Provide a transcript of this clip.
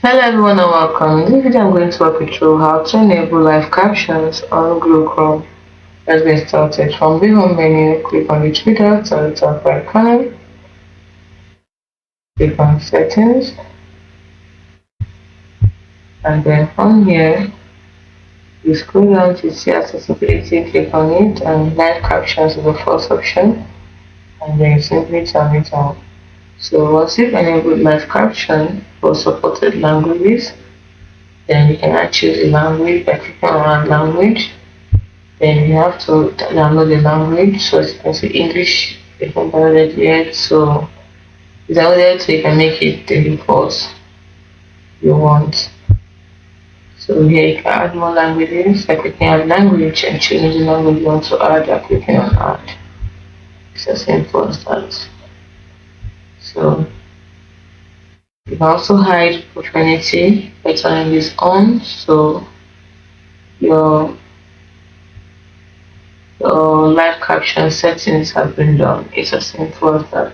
Hello everyone and welcome. In this video I'm going to walk you through how to enable live captions on Google Chrome. Let's get started. From the home menu, click on the three dots at the top right corner, click on settings, and then from here you scroll down to see accessibility, click on it, and live captions is the first option, and then you simply turn it on. So once you've enabled live caption for supported languages, then you can choose the language by clicking on language. Then you have to download the language. So as you can see, English is not downloaded yet. So it's downloaded so you can make it the default you want. So here you can add more languages by clicking on language and choosing the language you want to add by clicking on add. It's as simple as that. So you can also hide profanity by turning this on. So your live caption settings have been done. It's as simple as that.